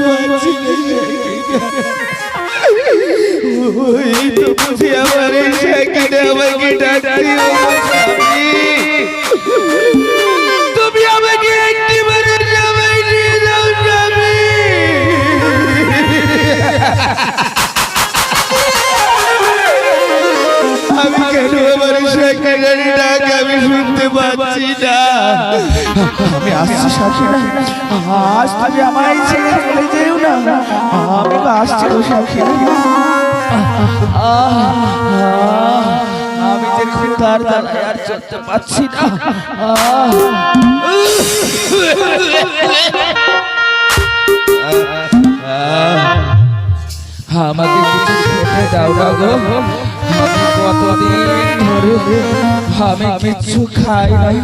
পাচ্ছি ওই তো বুঝি আমার সাকিনা আমাকে ডাকছে তুমি আমাকে একটিবারের জামাই দিয়ে দাও স্বামী আমি কেন আমার সাকিনার ডাক আমি শুনতে পাচ্ছি না আমি আসছি সাকিনা আজ তুমি আমায় ছেড়ে চলে যেও না আমি আসছি গো সাকিনা আমি যে ক্ষুধার জ্বালায় আর চলতে পারছি না আমাকে কিছু খেতে দাও না গো আমি কতদিন ধরে আমি কিছু খাই নাই